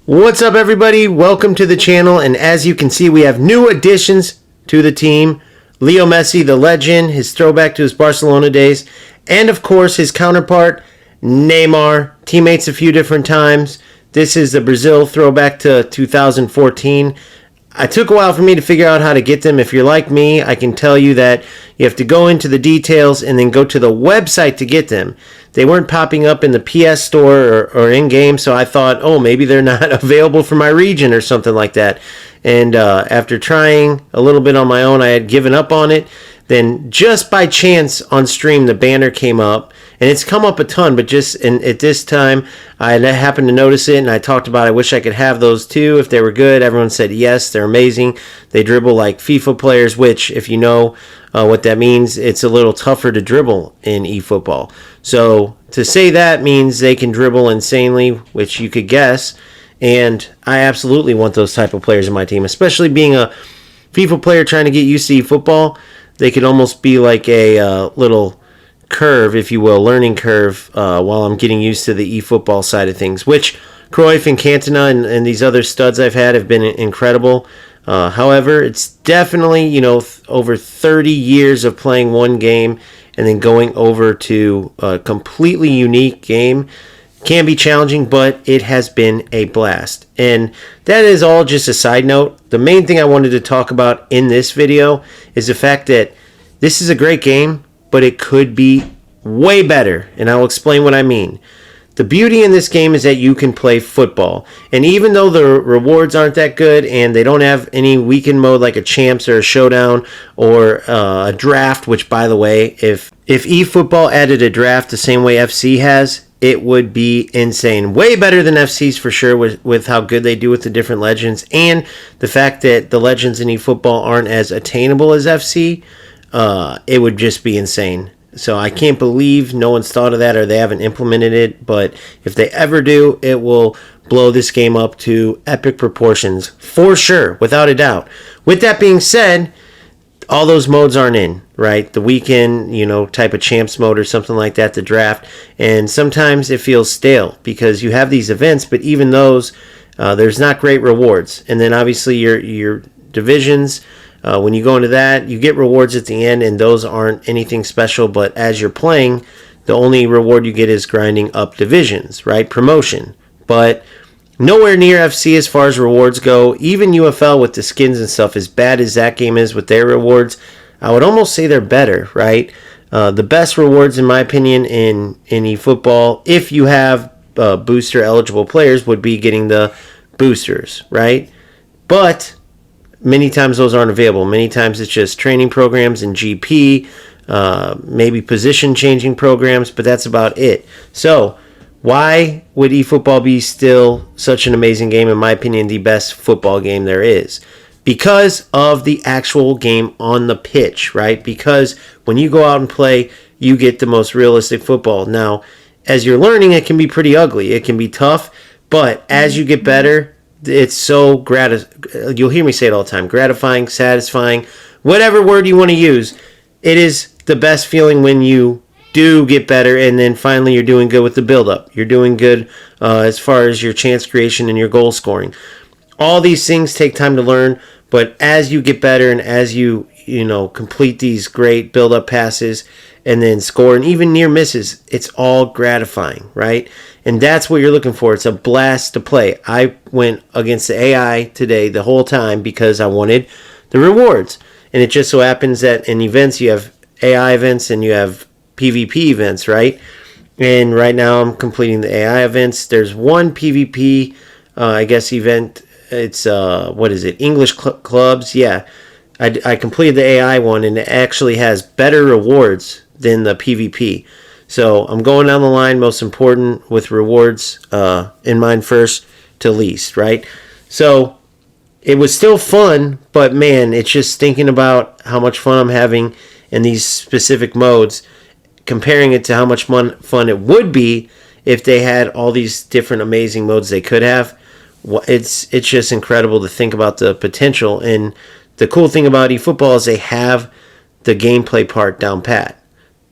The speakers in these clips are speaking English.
What's up, everybody? Welcome to the channel, and as you can see, we have new additions to the team. Leo Messi, the legend, his throwback to his Barcelona days, and of course his counterpart, Neymar, teammates a few different times. This is the Brazil throwback to 2014. It took a while for me to figure out how to get them. If you're like me, I can tell you that you have to go into the details and then go to the website to get them. They weren't popping up in the PS store or in-game, so I thought, oh, maybe they're not available for my region or something like that. And after trying a little bit on my own, I had given up on it. Then just by chance on stream, the banner came up, and it's come up a ton, but at this time, I happened to notice it, and I talked about I wish I could have those too if they were good. Everyone said yes, they're amazing. They dribble like FIFA players, which, if you know what that means, it's a little tougher to dribble in eFootball. So to say that means they can dribble insanely, which you could guess, and I absolutely want those type of players in my team, especially being a FIFA player trying to get used to eFootball. They could almost be like a little curve, if you will, learning curve, while I'm getting used to the eFootball side of things, which Cruyff and Cantona and these other studs I've had have been incredible. However, it's definitely, over 30 years of playing one game and then going over to a completely unique game can be challenging, but it has been a blast. And that is all just a side note. The main thing I wanted to talk about in this video is the fact that this is a great game, but it could be way better, and I'll explain what I mean. The beauty in this game is that you can play football, and even though the rewards aren't that good and they don't have any weekend mode like a champs or a showdown or a draft, which, by the way, if eFootball added a draft the same way FC has, it would be insane. Way better than FC's for sure with how good they do with the different legends, and the fact that the legends in eFootball aren't as attainable as FC. It would just be insane. So I can't believe no one's thought of that or they haven't implemented it. But if they ever do, it will blow this game up to epic proportions for sure, without a doubt. With that being said, all those modes aren't in, right? The weekend, type of champs mode or something like that, the draft. And sometimes it feels stale because you have these events, but even those, there's not great rewards. And then obviously your divisions, when you go into that, you get rewards at the end, and those aren't anything special. But as you're playing, the only reward you get is grinding up divisions, right? Promotion. But nowhere near FC as far as rewards go. Even UFL with the skins and stuff, as bad as that game is with their rewards, I would almost say they're better, right? The best rewards, in my opinion, in eFootball, if you have booster eligible players, would be getting the boosters, right? But many times those aren't available. Many times it's just training programs and GP, maybe position changing programs, but that's about it. So why would eFootball be still such an amazing game? In my opinion, the best football game there is. Because of the actual game on the pitch, right? Because when you go out and play, you get the most realistic football. Now, as you're learning, it can be pretty ugly. It can be tough, but as you get better, it's so you'll hear me say it all the time, gratifying, satisfying, whatever word you want to use. It is the best feeling when you do get better, and then finally you're doing good with the build-up. You're doing good as far as your chance creation and your goal scoring. All these things take time to learn, but as you get better and as you complete these great build-up passes and then score and even near misses, it's all gratifying, right? And that's what you're looking for. It's a blast to play. I went against the AI today the whole time because I wanted the rewards. And it just so happens that in events, you have AI events and you have PvP events, right? And right now I'm completing the AI events. There's one PvP, event. It's, English clubs. Yeah. I completed the AI one, and it actually has better rewards than the PvP. So I'm going down the line, most important, with rewards in mind first to least, right? So it was still fun, but man, it's just thinking about how much fun I'm having in these specific modes, comparing it to how much fun it would be if they had all these different amazing modes they could have. It's just incredible to think about the potential. And the cool thing about eFootball is they have the gameplay part down pat,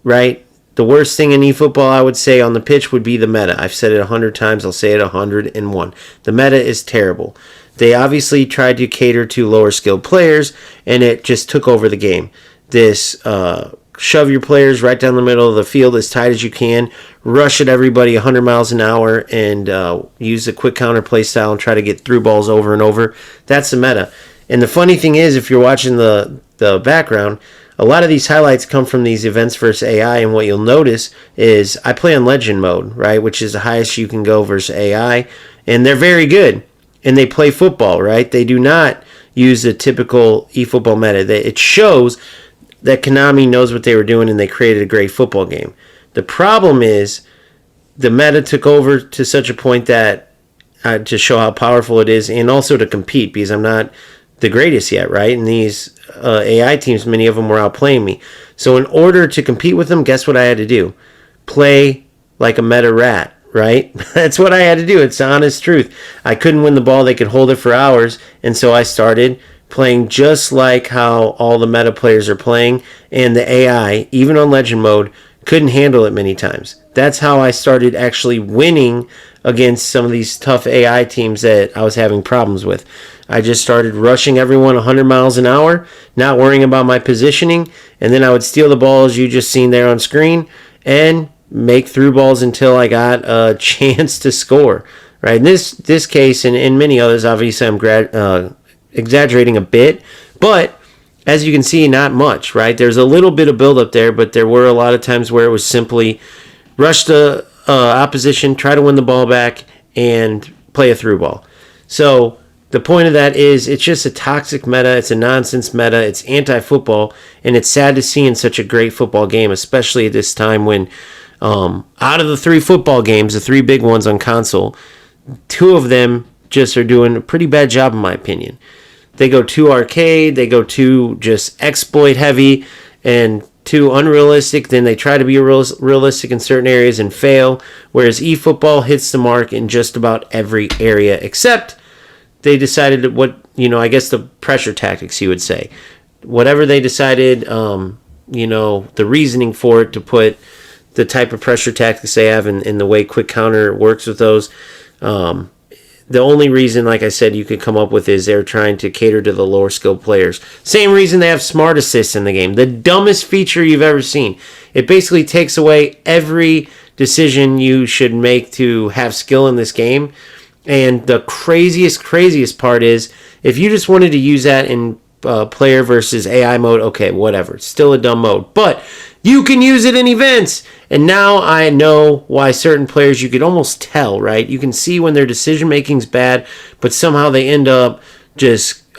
right? the worst thing in eFootball, I would say, on the pitch would be the meta. I've said it 100 times. I'll say it 101. The meta is terrible. They obviously tried to cater to lower skilled players, and it just took over the game. This shove your players right down the middle of the field as tight as you can, rush at everybody 100 miles an hour, and use the quick counter play style and try to get through balls over and over. That's the meta. And the funny thing is, if you're watching the background, a lot of these highlights come from these events versus AI, and what you'll notice is I play on legend mode, right, which is the highest you can go versus AI, and they're very good, and they play football, right? They do not use the typical eFootball meta. It shows that Konami knows what they were doing, and they created a great football game. The problem is the meta took over to such a point that to show how powerful it is, and also to compete, because I'm not the greatest yet, right? And these AI teams, many of them were outplaying me. So in order to compete with them, guess what I had to do? Play like a meta rat, right? That's what I had to do. It's the honest truth. I couldn't win the ball. They could hold it for hours. And so I started playing just like how all the meta players are playing. And the AI, even on legend mode, couldn't handle it many times. That's how I started actually winning against some of these tough AI teams that I was having problems with. I just started rushing everyone 100 miles an hour, not worrying about my positioning, and then I would steal the balls you just seen there on screen and make through balls until I got a chance to score. Right? In this case, and in many others, obviously I'm exaggerating a bit, but as you can see, not much. Right? There's a little bit of build-up there, but there were a lot of times where it was simply rush the opposition, try to win the ball back, and play a through ball. So the point of that is it's just a toxic meta. It's a nonsense meta. It's anti-football, and it's sad to see in such a great football game, especially at this time when out of the 3 football games, the 3 big ones on console, 2 of them just are doing a pretty bad job in my opinion. They go too arcade, they go too just exploit heavy, and too unrealistic. Then they try to be realistic in certain areas and fail, whereas eFootball hits the mark in just about every area except they decided I guess the pressure tactics, you would say. Whatever they decided, the reasoning for it to put the type of pressure tactics they have and the way quick counter works with those. The only reason, like I said, you could come up with is they're trying to cater to the lower skilled players. Same reason they have smart assists in the game. The dumbest feature you've ever seen. It basically takes away every decision you should make to have skill in this game. And the craziest part is, if you just wanted to use that in player versus AI mode, okay, whatever. It's still a dumb mode. But you can use it in events. And now I know why certain players, you could almost tell, right? You can see when their decision making's bad, but somehow they end up just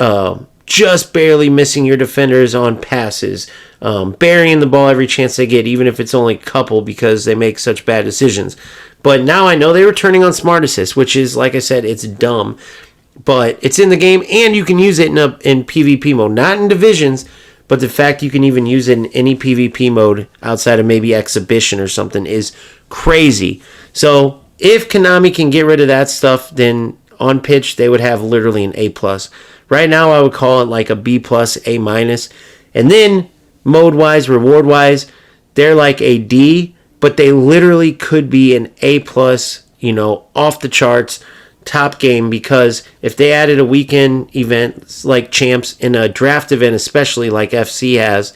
barely missing your defenders on passes, burying the ball every chance they get, even if it's only a couple, because they make such bad decisions. But now I know they were turning on Smart Assist, which is, like I said, it's dumb. But it's in the game, and you can use it in PvP mode. Not in Divisions, but the fact you can even use it in any PvP mode outside of maybe Exhibition or something is crazy. So if Konami can get rid of that stuff, then on pitch they would have literally an A+. Right now I would call it like a B+, A-. And then mode-wise, reward-wise, they're like a D, but they literally could be an A+, off the charts, top game, because if they added a weekend event like Champs in a draft event, especially like FC has,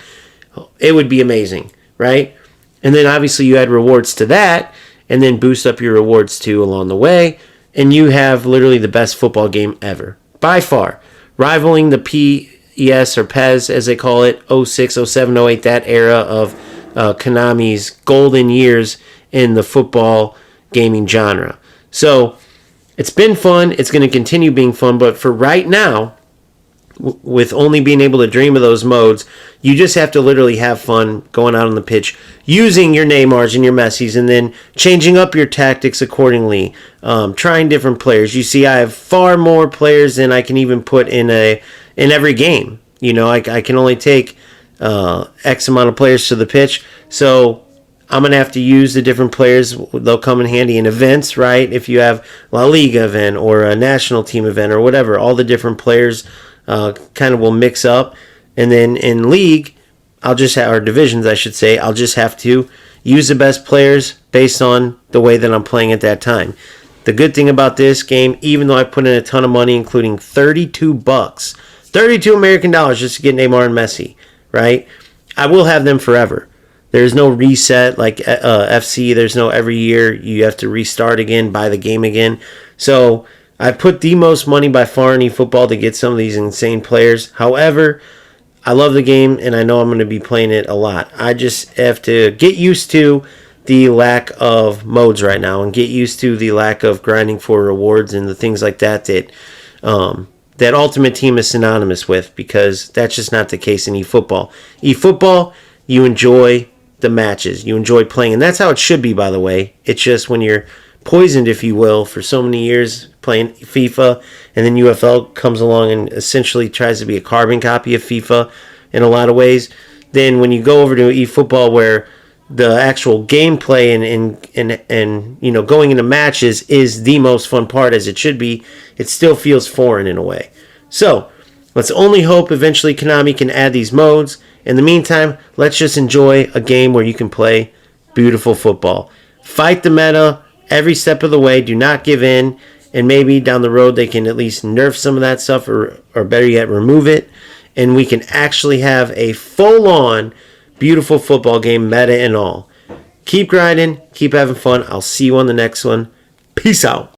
it would be amazing, right? And then obviously you add rewards to that, and then boost up your rewards too along the way, and you have literally the best football game ever, by far, rivaling the PES or PES as they call it, 06, 07, 08, that era of Konami's golden years in the football gaming genre. So it's been fun. It's going to continue being fun. But for right now, with only being able to dream of those modes, you just have to literally have fun going out on the pitch, using your Neymars and your Messis, and then changing up your tactics accordingly, trying different players. You see, I have far more players than I can even put in every game. I can only take X amount of players to the pitch, so I'm going to have to use the different players. They'll come in handy in events, right? If you have La Liga event or a national team event or whatever, all the different players kind of will mix up. And then in league, or divisions, I should say, I'll just have to use the best players based on the way that I'm playing at that time. The good thing about this game, even though I put in a ton of money, including $32, 32 American dollars just to get Neymar and Messi, right? I will have them forever. There's no reset like FC. There's no every year you have to restart again, buy the game again. So I put the most money by far in eFootball to get some of these insane players. However, I love the game, and I know I'm going to be playing it a lot. I just have to get used to the lack of modes right now and get used to the lack of grinding for rewards and the things like that that Ultimate Team is synonymous with, because that's just not the case in eFootball. eFootball, you enjoy the matches. You enjoy playing, and that's how it should be, by the way. It's just when you're poisoned, if you will, for so many years playing FIFA, and then UFL comes along and essentially tries to be a carbon copy of FIFA in a lot of ways, then when you go over to eFootball where the actual gameplay and you know, going into matches is the most fun part, as it should be, it still feels foreign in a way. So let's only hope eventually Konami can add these modes. In the meantime, let's just enjoy a game where you can play beautiful football. Fight the meta every step of the way. Do not give in. And maybe down the road they can at least nerf some of that stuff, or better yet, remove it. And we can actually have a full-on beautiful football game, meta and all. Keep grinding. Keep having fun. I'll see you on the next one. Peace out.